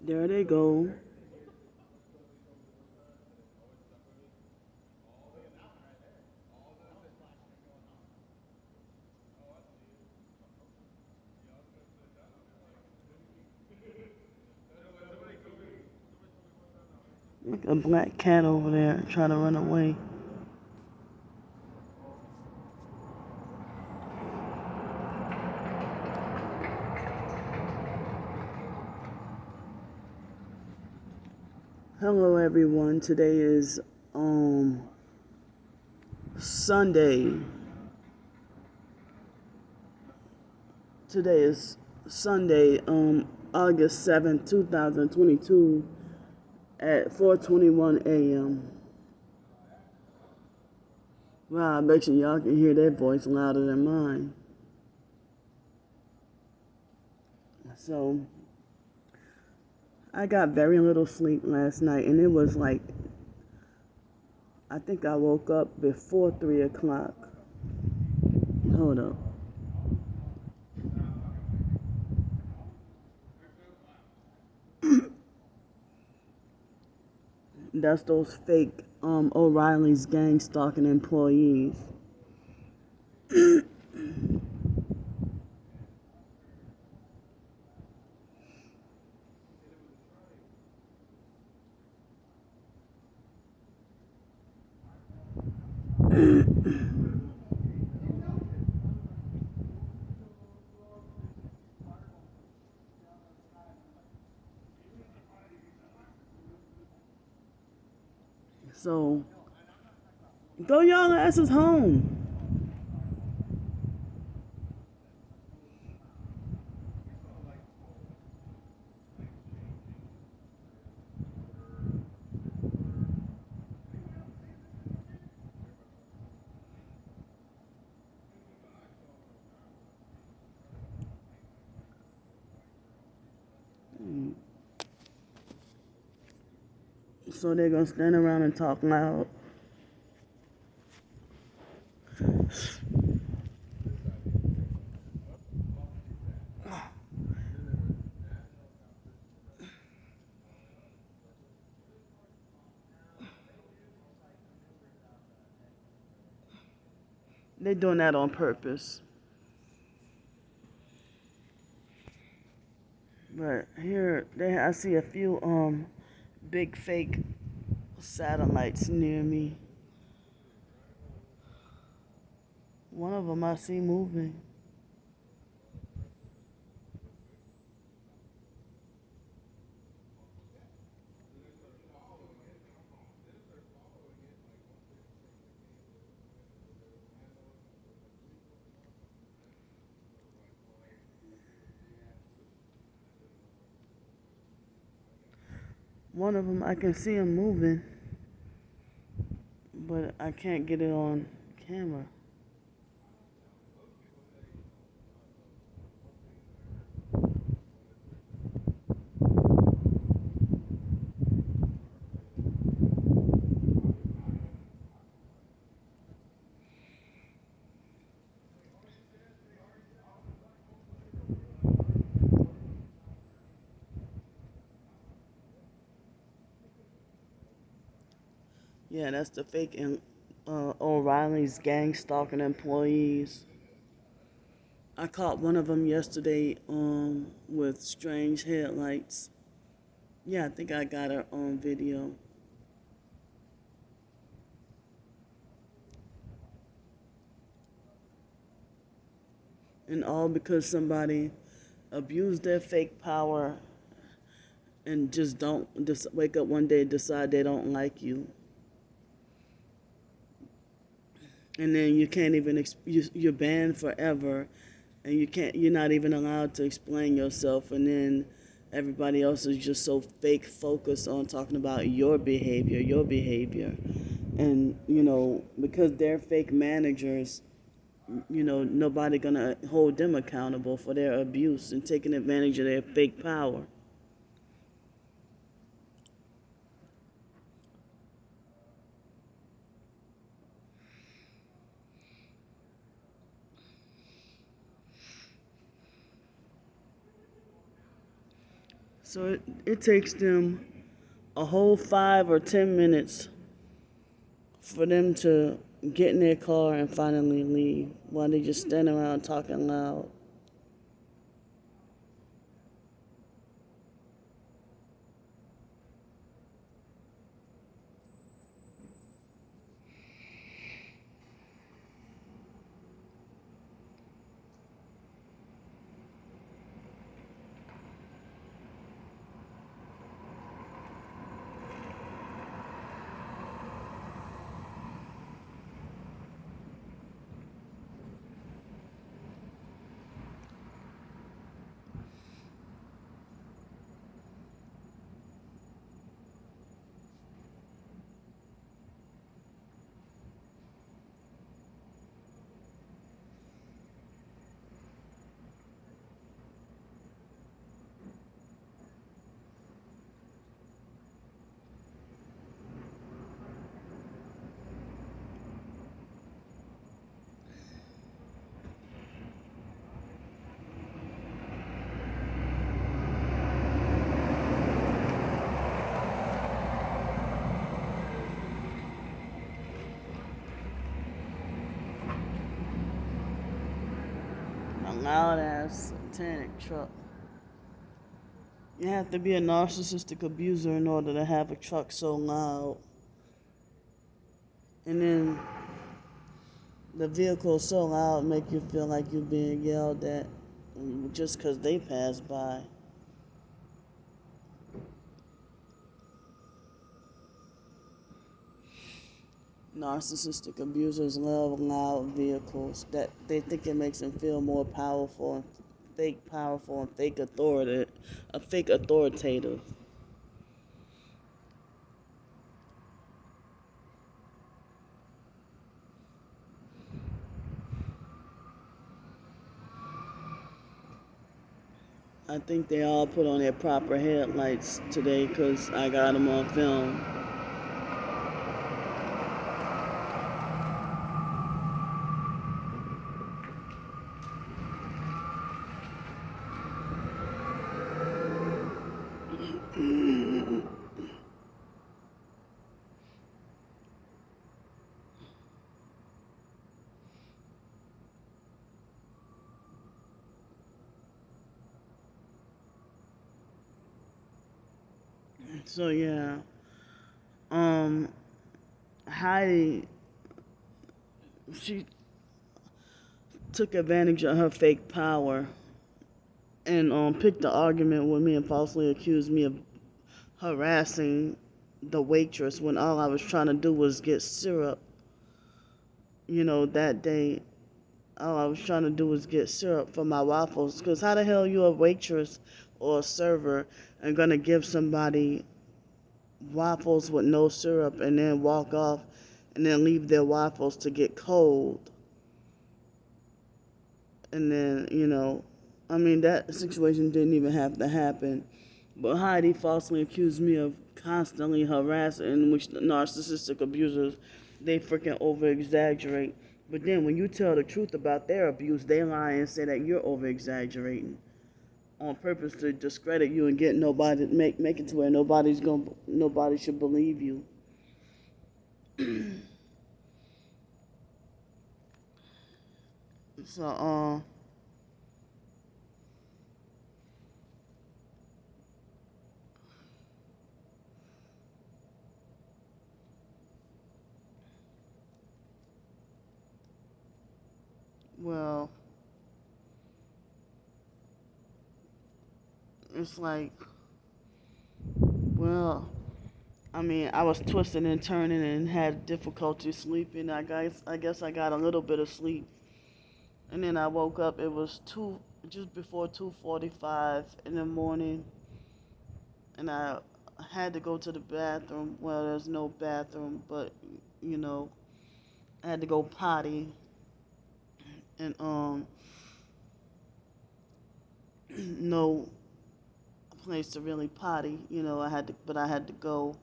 There they go. Like a black cat over there trying to run away. Hello everyone. Today is Sunday. Today is Sunday, August 7th, 2022 at 4:21 a.m. Wow, I bet you y'all can hear that voice louder than mine. So, I got very little sleep last night, and it was like, I think I woke up before 3 o'clock. Hold up. That's those fake O'Reilly's gang stalking employees. So, go y'all asses home. So they're gonna stand around and talk loud. They're doing that on purpose. But here, I see a few big fake satellites near me. One of them I see moving. One of them I can see him moving, but I can't get it on camera. Yeah, that's the fake O'Reilly's gang stalking employees. I caught one of them yesterday with strange headlights. Yeah, I think I got her on video. And all because somebody abused their fake power and just wake up one day and decide they don't like you. And then you can't even you're banned forever, and you're not even allowed to explain yourself, and then everybody else is just so fake focused on talking about your behavior, and because they're fake managers, nobody gonna hold them accountable for their abuse and taking advantage of their fake power. So it takes them a whole 5 or 10 minutes for them to get in their car and finally leave while they just stand around talking loud. A loud ass satanic truck. You have to be a narcissistic abuser in order to have a truck so loud. And then the vehicle is so loud make you feel like you're being yelled at just because they pass by. Narcissistic abusers love loud vehicles that they think it makes them feel more powerful and fake authoritative. I think they all put on their proper headlights today because I got them on film. So yeah, um, Heidi, she took advantage of her fake power and picked the argument with me and falsely accused me of harassing the waitress when all I was trying to do was get syrup. That day, all I was trying to do was get syrup for my waffles. Because how the hell you a waitress or a server and gonna give somebody waffles with no syrup and then walk off and then leave their waffles to get cold? And then, I mean, that situation didn't even have to happen. But Heidi falsely accused me of constantly harassing, which narcissistic abusers, they freaking over exaggerate. But then when you tell the truth about their abuse, they lie and say that you're over exaggerating on purpose to discredit you and get nobody make it to where nobody should believe you. So well, it's like, well, I mean, I was twisting and turning and had difficulty sleeping. I guess I got a little bit of sleep, and then I woke up. It was just before 2:45 in the morning, and I had to go to the bathroom. Well, there's no bathroom, but you know, I had to go potty, and no place to really potty. I had to go,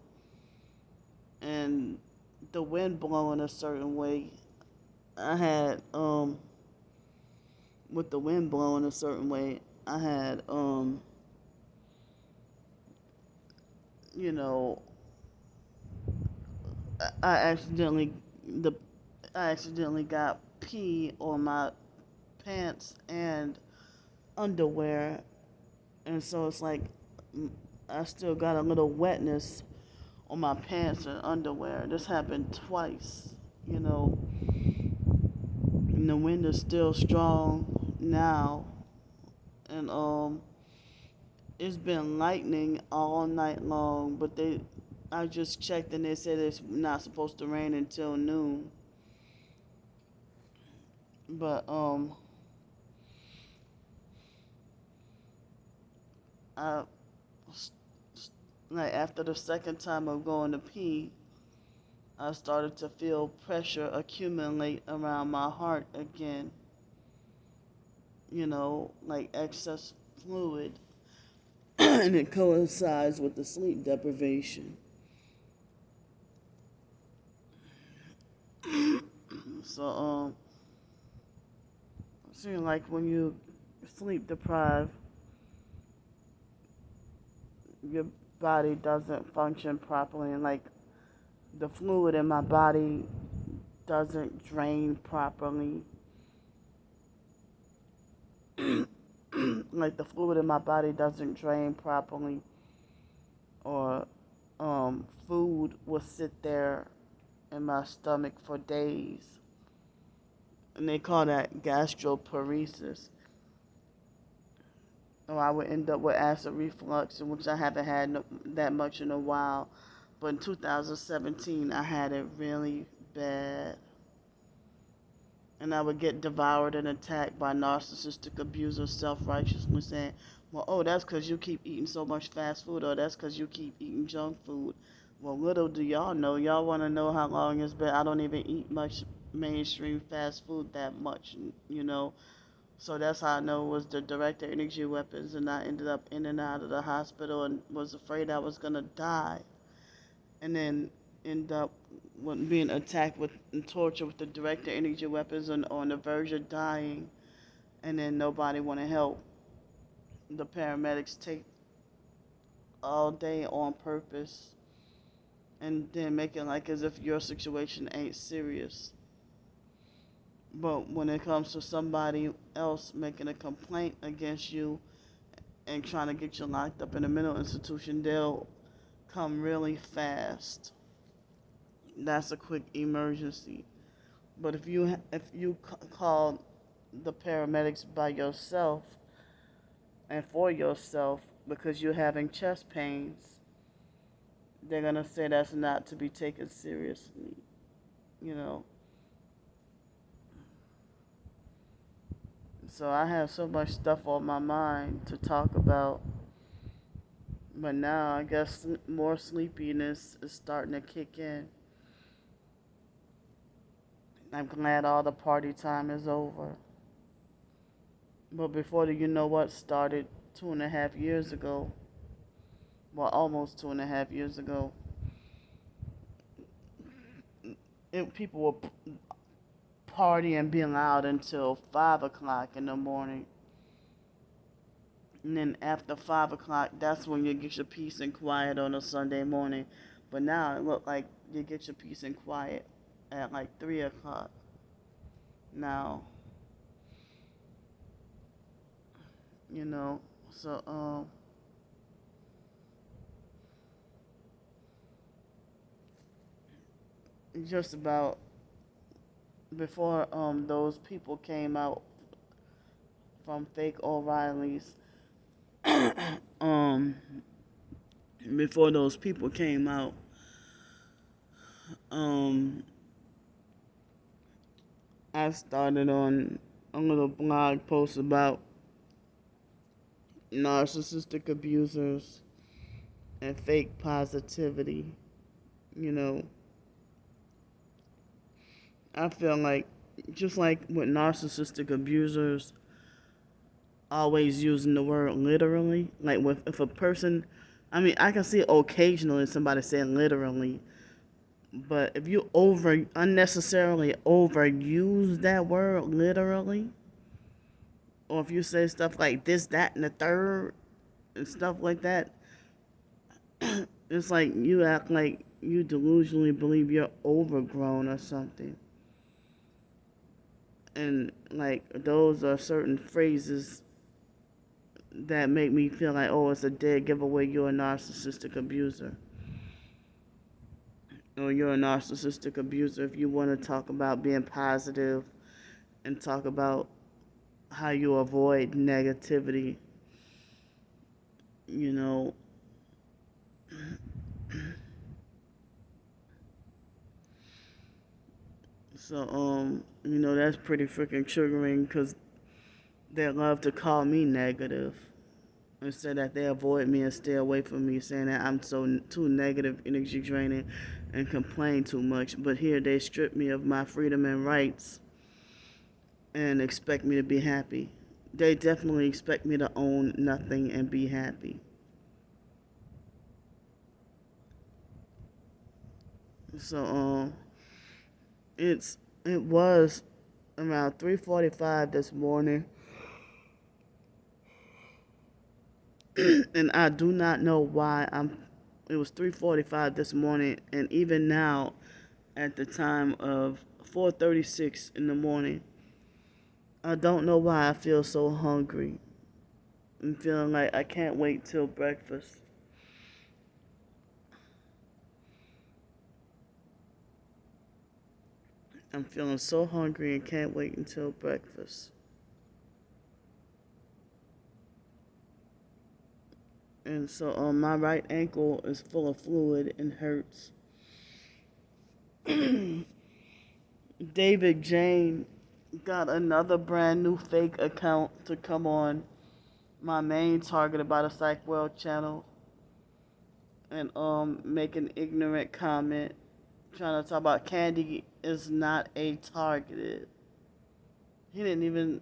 and the wind blowing a certain way. I had with the wind blowing a certain way, I had you know, I accidentally the I accidentally got pee on my pants and underwear, and so it's like I still got a little wetness on my pants and underwear. This happened twice, you know, and the wind is still strong now, and it's been lightning all night long, but I just checked and they said it's not supposed to rain until noon. But I like after the second time of going to pee, I started to feel pressure accumulate around my heart again. You know, like excess fluid, and it coincides with the sleep deprivation. So it seems like when you sleep deprived, your body doesn't function properly, and like the fluid in my body doesn't drain properly. Like the fluid in my body doesn't drain properly, or food will sit there in my stomach for days, and they call that gastroparesis. Or I would end up with acid reflux, which I haven't had that much in a while. But in 2017, I had it really bad. And I would get devoured and attacked by narcissistic abusers, self-righteously saying, well, oh, that's because you keep eating so much fast food, or that's because you keep eating junk food. Well, little do y'all know. Y'all want to know how long it's been. I don't even eat much mainstream fast food that much, you know. So that's how I know it was the directed energy weapons, and I ended up in and out of the hospital and was afraid I was going to die. And then end up being attacked with and tortured with the directed energy weapons and on the verge of dying, and then nobody want to help. The paramedics take all day on purpose and then make it like as if your situation ain't serious. But when it comes to somebody else making a complaint against you and trying to get you locked up in a mental institution, they'll come really fast. That's a quick emergency. But if you call the paramedics by yourself and for yourself because you're having chest pains, they're gonna say that's not to be taken seriously. You know. So I have so much stuff on my mind to talk about, but now I guess more sleepiness is starting to kick in. I'm glad all the party time is over. But before you know what started 2.5 years ago, well, almost 2.5 years ago, people were partying, being loud until 5 o'clock in the morning. And then after 5 o'clock, that's when you get your peace and quiet on a Sunday morning. But now it look like you get your peace and quiet at like 3 o'clock. Now, you know, so just about before those people came out from fake O'Reilly's, um, before those people came out, um, I started on a little blog post about narcissistic abusers and fake positivity. You know, I feel like just like with narcissistic abusers, always using the word literally. Like with if a person, I mean, I can see occasionally somebody saying literally, but if you unnecessarily overuse that word literally, or if you say stuff like this, that, and the third, and stuff like that, It's like you act like you delusionally believe you're overgrown or something. And like those are certain phrases that make me feel like, oh, it's a dead giveaway you're a narcissistic abuser. Or you're a narcissistic abuser if you want to talk about being positive and talk about how you avoid negativity, you know. So, that's pretty freaking triggering because they love to call me negative and say that they avoid me and stay away from me, saying that I'm so too negative, energy draining, and complain too much. But here they strip me of my freedom and rights and expect me to be happy. They definitely expect me to own nothing and be happy. So, it was around 3:45 this morning, and I do not know why I'm. It was 3:45 this morning, and even now, at the time of 4:36 in the morning, I don't know why I feel so hungry. I'm feeling like I can't wait till breakfast. I'm feeling so hungry and can't wait until breakfast. And so my right ankle is full of fluid and hurts. David Jane got another brand new fake account to come on my main target about a Psych World channel and make an ignorant comment trying to talk about Candy is not a targeted. He didn't even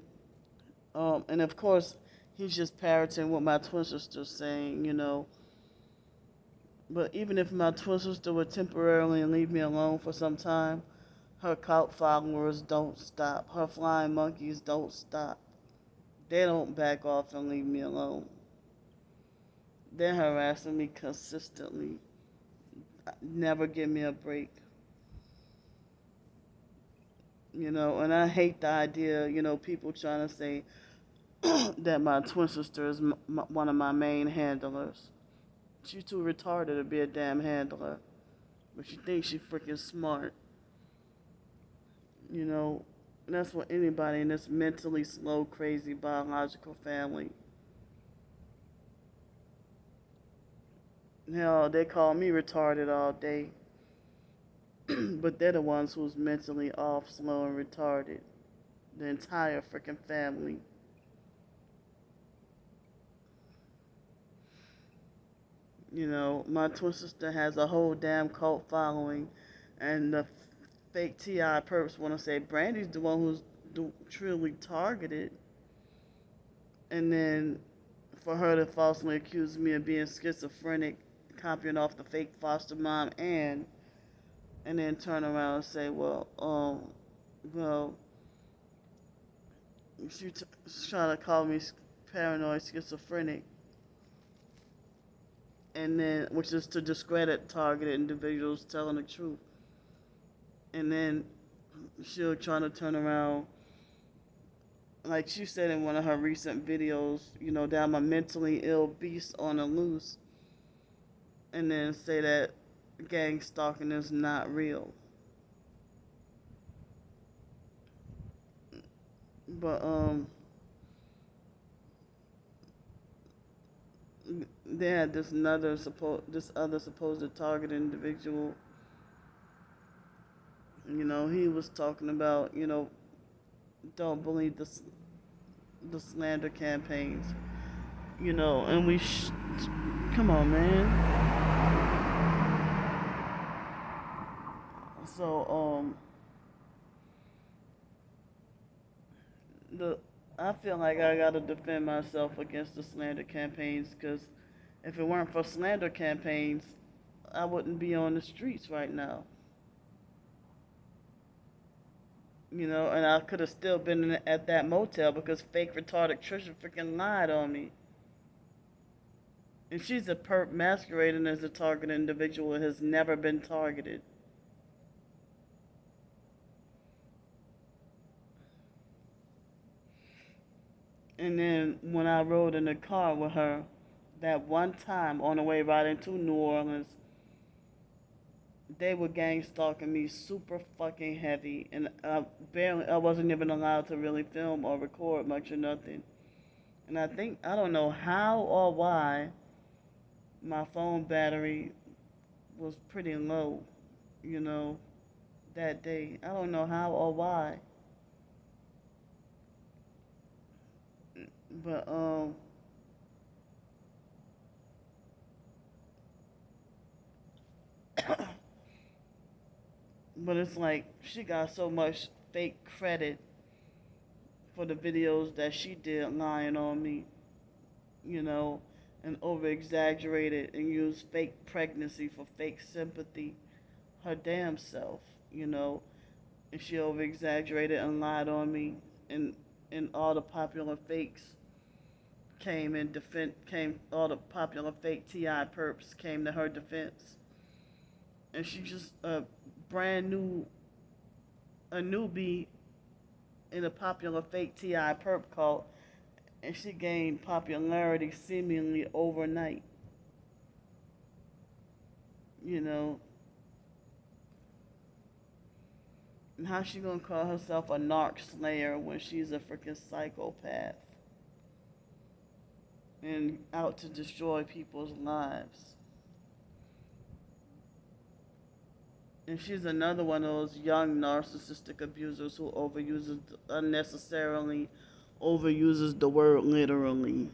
and of course he's just parroting what my twin sister's saying. But even if my twin sister would temporarily leave me alone for some time, her cult followers don't stop. Her flying monkeys don't stop. They don't back off and leave me alone. They're harassing me consistently. Never give me a break. And I hate the idea, people trying to say that my twin sister is one of my main handlers. She's too retarded to be a damn handler. But she thinks she's freaking smart. You know, and that's what anybody in this mentally slow, crazy biological family. Hell, they call me retarded all day. But they're the ones who's mentally off, slow, and retarded. The entire freaking family. My twin sister has a whole damn cult following, and the fake T.I. perps want to say Brandy's the one who's truly targeted, and then for her to falsely accuse me of being schizophrenic, copying off the fake foster mom, and then turn around and say, well, she's trying to call me paranoid schizophrenic, and then which is to discredit targeted individuals telling the truth, and then she'll try to turn around, like she said in one of her recent videos, that I'm a mentally ill beast on the loose, and then say that gang stalking is not real. But they had this other supposed target individual. He was talking about don't believe the slander campaigns. And come on, man. So the I feel like I gotta defend myself against the slander campaigns because if it weren't for slander campaigns, I wouldn't be on the streets right now. And I could have still been at that motel because fake retarded Trisha freaking lied on me And she's a perp masquerading as a targeted individual and has never been targeted. And then when I rode in the car with her, that one time on the way riding to New Orleans, they were gang stalking me super fucking heavy, and I wasn't even allowed to really film or record much or nothing. And I don't know how or why my phone battery was pretty low, you know, that day. I don't know how or why. But but it's like she got so much fake credit for the videos that she did lying on me, you know, and over exaggerated and used fake pregnancy for fake sympathy. Her damn self, you know, and she over exaggerated and lied on me, and all the popular fakes came all the popular fake TI perps came to her defense, and she just brand new a newbie in a popular fake TI perp cult, and she gained popularity seemingly overnight. You know, and how she gonna call herself a narc slayer when she's a freaking psychopath and out to destroy people's lives? And she's another one of those young narcissistic abusers who unnecessarily overuses the word literally.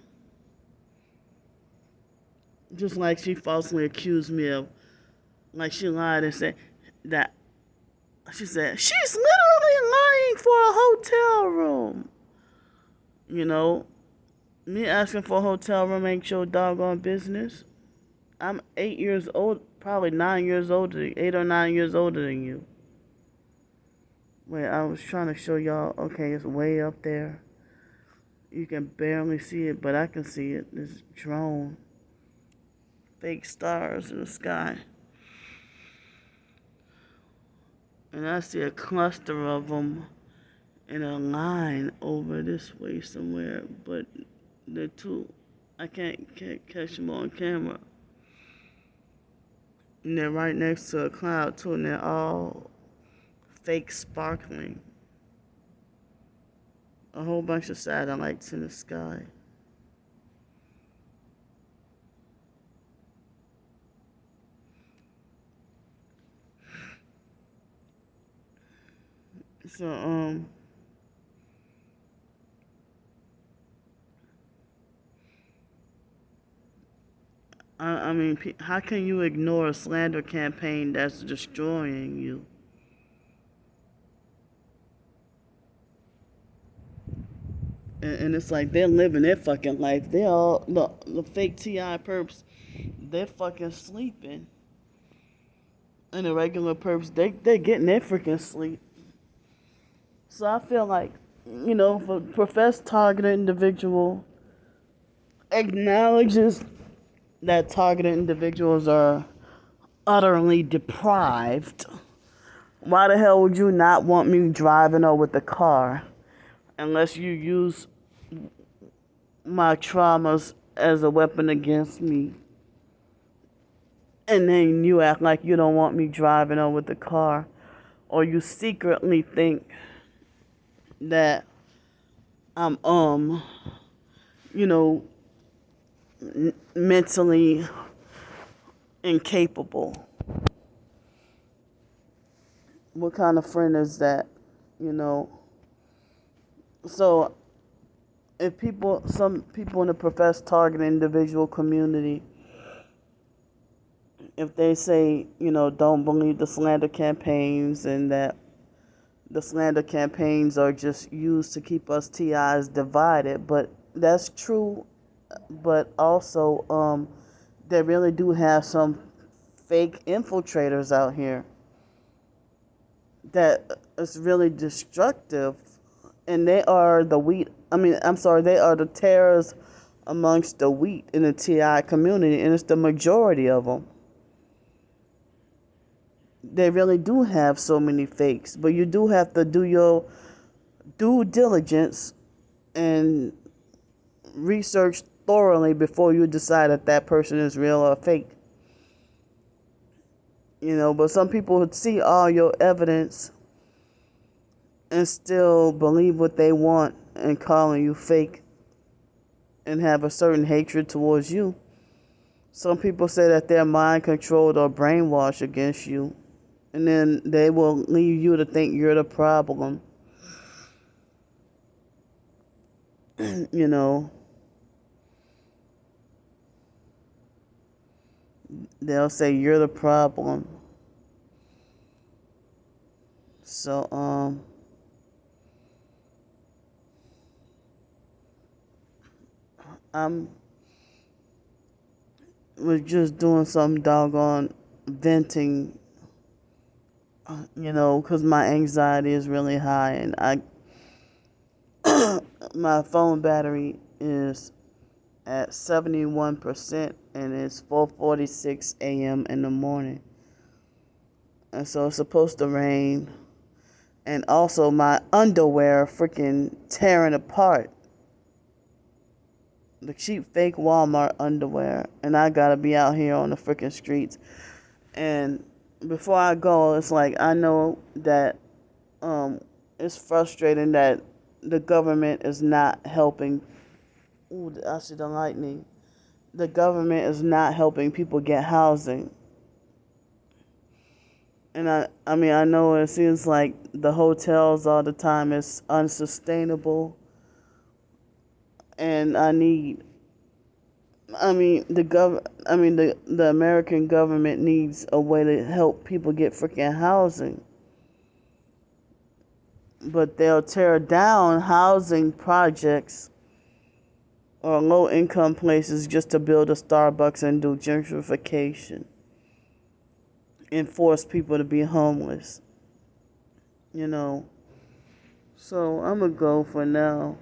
Just like she falsely accused me of, like she lied and said that, she said, she's literally lying for a hotel room. You know, me asking for a hotel room ain't your doggone business. I'm 8 years old, probably 9 years older, 8 or 9 years older than you. Wait, I was trying to show y'all. Okay, it's way up there. You can barely see it, but I can see it. This drone. Fake stars in the sky. And I see a cluster of them in a line over this way somewhere, but the two, I can't catch them on camera. And they're right next to a cloud too, and they're all fake sparkling. A whole bunch of satellites in the sky. So, I mean, how can you ignore a slander campaign that's destroying you? And it's like they're living their fucking life. They're all the fake TI perps. They're fucking sleeping, and the regular perps they're getting their freaking sleep. So I feel like, you know, if a professed targeted individual acknowledges that targeted individuals are utterly deprived, why the hell would you not want me driving or with the car unless you use my traumas as a weapon against me? And then you act like you don't want me driving or with the car, or you secretly think that I'm you know, mentally incapable. What kind of friend is that? You know. So if some people in the professed target individual community, if they say, you know, don't believe the slander campaigns and that the slander campaigns are just used to keep us TIs divided, but that's true. But also, they really do have some fake infiltrators out here that is really destructive, and they are the wheat. I mean, I'm sorry, they are the tares amongst the wheat in the TI community, and it's the majority of them. They really do have so many fakes, but you do have to do your due diligence and research thoroughly before you decide that that person is real or fake. But some people would see all your evidence and still believe what they want and calling you fake and have a certain hatred towards you. Some people say that they're mind controlled or brainwashed against you, and then they will leave you to think you're the problem. They'll say you're the problem. So, I'm was just doing some doggone venting, because my anxiety is really high, and my phone battery is at 71%, and it's 4:46 a.m. in the morning, and so it's supposed to rain, and also my underwear freaking tearing apart. The cheap fake Walmart underwear, and I gotta be out here on the freaking streets. And before I go, it's like I know that it's frustrating that the government is not helping. Ooh, I see the lightning. The government is not helping people get housing. And I mean, I know it seems like the hotels all the time is unsustainable, and the American government needs a way to help people get freaking housing. But they'll tear down housing projects or low income places just to build a Starbucks and do gentrification and force people to be homeless. So I'm going to go for now.